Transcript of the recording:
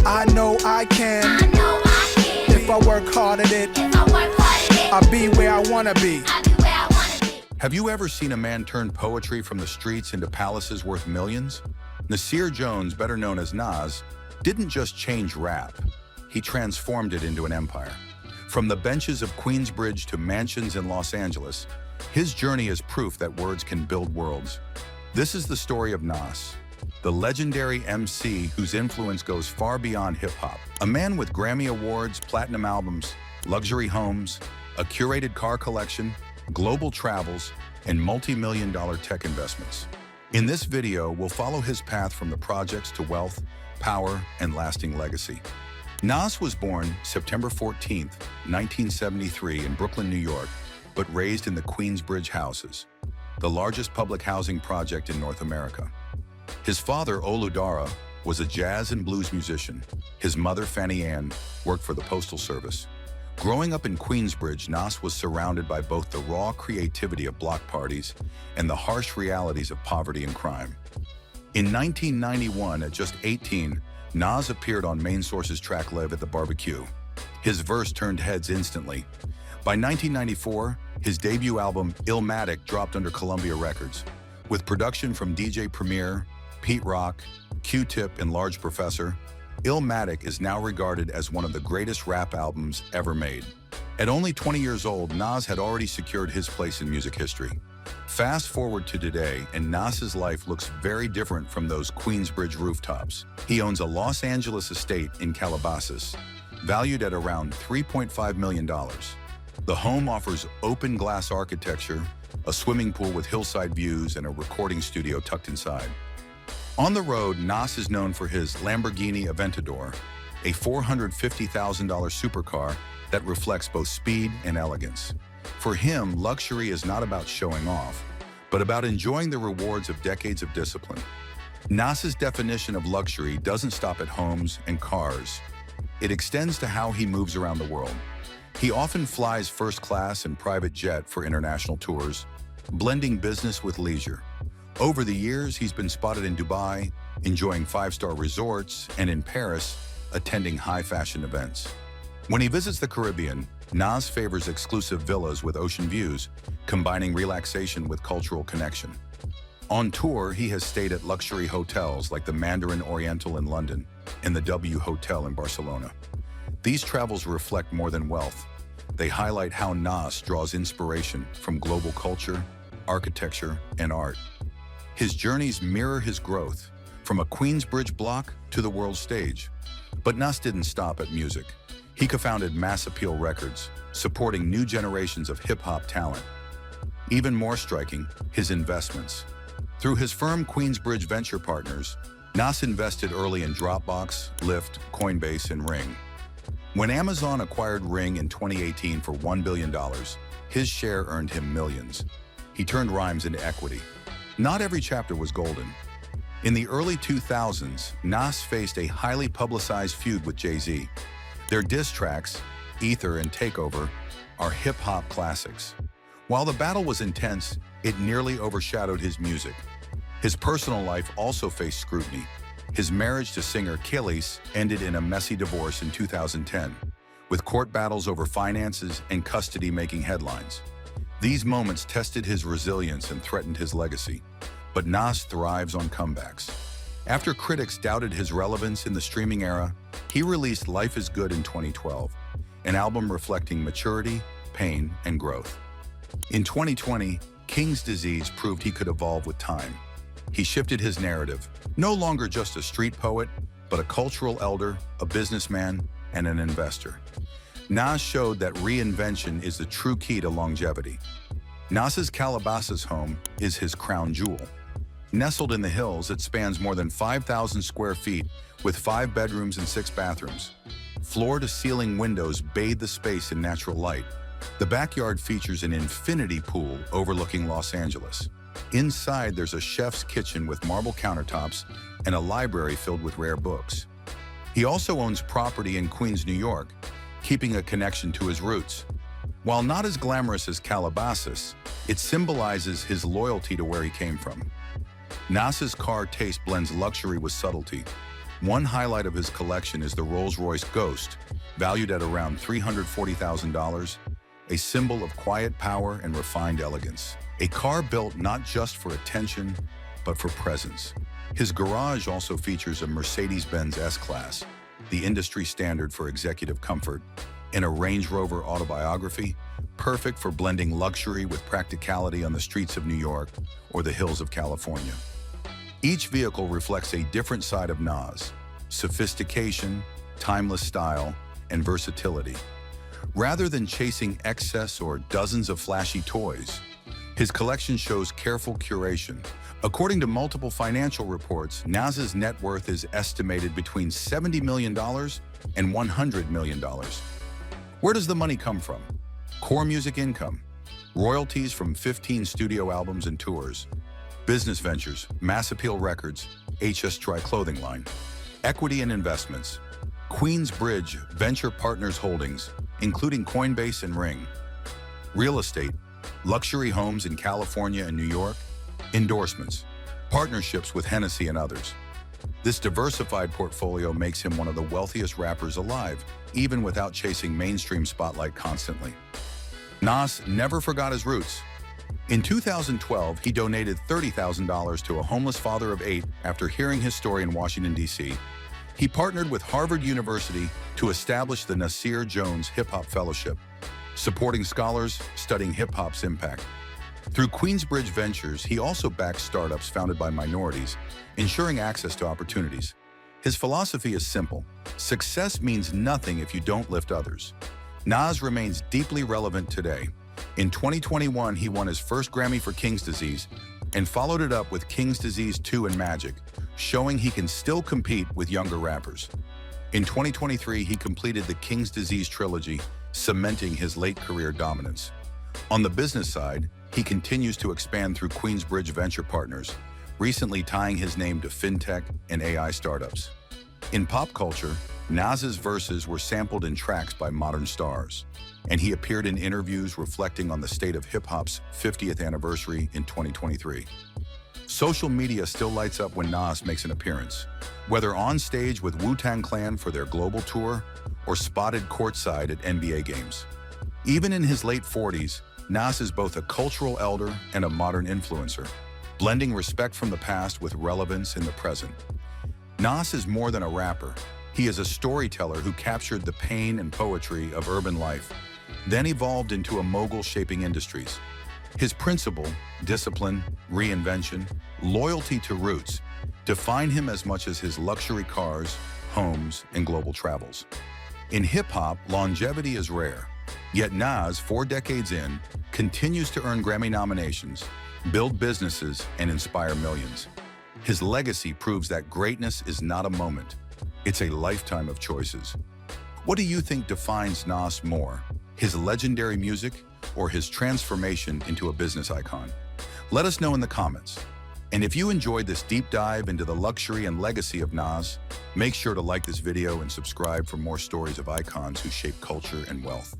I know I can. If I work hard at it, I'll be where I wanna be. Have you ever seen a man turn poetry from the streets into palaces worth millions? Nasir Jones, better known as Nas, didn't just change rap. He transformed it into an empire. From the benches of Queensbridge to mansions in Los Angeles, his journey is proof that words can build worlds. This is the story of Nas, the legendary MC whose influence goes far beyond hip-hop. A man with Grammy Awards, platinum albums, luxury homes, a curated car collection, global travels, and multi-million-dollar tech investments. In this video, we'll follow his path from the projects to wealth, power, and lasting legacy. Nas was born September 14, 1973 in Brooklyn, New York, but raised in the Queensbridge houses, the largest public housing project in North America. His father, Oludara, was a jazz and blues musician. His mother, Fanny Ann, worked for the Postal Service. Growing up in Queensbridge, Nas was surrounded by both the raw creativity of block parties and the harsh realities of poverty and crime. In 1991, at just 18, Nas appeared on Main Source's track Live at the Barbecue. His verse turned heads instantly. By 1994, his debut album, Illmatic, dropped under Columbia Records. With production from DJ Premier, Pete Rock, Q-Tip, and Large Professor, Illmatic is now regarded as one of the greatest rap albums ever made. At only 20 years old, Nas had already secured his place in music history. Fast forward to today, and Nas's life looks very different from those Queensbridge rooftops. He owns a Los Angeles estate in Calabasas, valued at around $3.5 million. The home offers open glass architecture, a swimming pool with hillside views, and a recording studio tucked inside. On the road, Nas is known for his Lamborghini Aventador, a $450,000 supercar that reflects both speed and elegance. For him, luxury is not about showing off, but about enjoying the rewards of decades of discipline. Nas's definition of luxury doesn't stop at homes and cars. It extends to how he moves around the world. He often flies first class and private jet for international tours, blending business with leisure. Over the years, he's been spotted in Dubai, enjoying five-star resorts, and in Paris, attending high-fashion events. When he visits the Caribbean, Nas favors exclusive villas with ocean views, combining relaxation with cultural connection. On tour, he has stayed at luxury hotels like the Mandarin Oriental in London and the W Hotel in Barcelona. These travels reflect more than wealth. They highlight how Nas draws inspiration from global culture, architecture, and art. His journeys mirror his growth, from a Queensbridge block to the world stage. But Nas didn't stop at music. He co-founded Mass Appeal Records, supporting new generations of hip-hop talent. Even more striking, his investments. Through his firm Queensbridge Venture Partners, Nas invested early in Dropbox, Lyft, Coinbase, and Ring. When Amazon acquired Ring in 2018 for $1 billion, his share earned him millions. He turned rhymes into equity. Not every chapter was golden. In the early 2000s, Nas faced a highly publicized feud with Jay-Z. Their diss tracks, Ether and Takeover, are hip-hop classics. While the battle was intense, it nearly overshadowed his music. His personal life also faced scrutiny. His marriage to singer Kelis ended in a messy divorce in 2010, with court battles over finances and custody making headlines. These moments tested his resilience and threatened his legacy, but Nas thrives on comebacks. After critics doubted his relevance in the streaming era, he released Life is Good in 2012, an album reflecting maturity, pain, and growth. In 2020, King's disease proved he could evolve with time. He shifted his narrative, no longer just a street poet, but a cultural elder, a businessman, and an investor. Nas showed that reinvention is the true key to longevity. Nas's Calabasas home is his crown jewel. Nestled in the hills, it spans more than 5,000 square feet with 5 bedrooms and 6 bathrooms. Floor-to-ceiling windows bathe the space in natural light. The backyard features an infinity pool overlooking Los Angeles. Inside, there's a chef's kitchen with marble countertops and a library filled with rare books. He also owns property in Queens, New York, keeping a connection to his roots. While not as glamorous as Calabasas, it symbolizes his loyalty to where he came from. Nas's car taste blends luxury with subtlety. One highlight of his collection is the Rolls-Royce Ghost, valued at around $340,000, a symbol of quiet power and refined elegance. A car built not just for attention, but for presence. His garage also features a Mercedes-Benz S-Class, the industry standard for executive comfort, and a Range Rover autobiography, perfect for blending luxury with practicality on the streets of New York or the hills of California. Each vehicle reflects a different side of Nas: sophistication, timeless style, and versatility. Rather than chasing excess or dozens of flashy toys, his collection shows careful curation. According to multiple financial reports, Nas's net worth is estimated between $70 million and $100 million. Where does the money come from? Core music income, royalties from 15 studio albums and tours, business ventures, Mass Appeal Records, HS Tri clothing line, equity and investments, Queensbridge Venture Partners Holdings, including Coinbase and Ring, real estate, luxury homes in California and New York, endorsements, partnerships with Hennessy and others. This diversified portfolio makes him one of the wealthiest rappers alive, even without chasing mainstream spotlight constantly. Nas never forgot his roots. In 2012, he donated $30,000 to a homeless father of 8 after hearing his story in Washington, D.C. He partnered with Harvard University to establish the Nasir Jones Hip Hop Fellowship, supporting scholars studying hip-hop's impact. Through Queensbridge Ventures, he also backs startups founded by minorities, ensuring access to opportunities. His philosophy is simple: success means nothing if you don't lift others. Nas remains deeply relevant today. In 2021, he won his first Grammy for King's Disease and followed it up with King's Disease 2 and Magic, showing he can still compete with younger rappers. In 2023, he completed the King's Disease trilogy, cementing his late career dominance. On the business side, he continues to expand through Queensbridge Venture Partners, recently tying his name to fintech and AI startups. In pop culture, Nas's verses were sampled in tracks by modern stars, and he appeared in interviews reflecting on the state of hip-hop's 50th anniversary in 2023. Social media still lights up when Nas makes an appearance, whether on stage with Wu-Tang Clan for their global tour or spotted courtside at NBA games. Even in his late 40s, Nas is both a cultural elder and a modern influencer, blending respect from the past with relevance in the present. Nas is more than a rapper. He is a storyteller who captured the pain and poetry of urban life, then evolved into a mogul shaping industries. His principle, discipline, reinvention, loyalty to roots, define him as much as his luxury cars, homes, and global travels. In hip-hop, longevity is rare. Yet Nas, 4 decades in, continues to earn Grammy nominations, build businesses, and inspire millions. His legacy proves that greatness is not a moment. It's a lifetime of choices. What do you think defines Nas more? His legendary music or his transformation into a business icon? Let us know in the comments. And if you enjoyed this deep dive into the luxury and legacy of Nas, make sure to like this video and subscribe for more stories of icons who shape culture and wealth.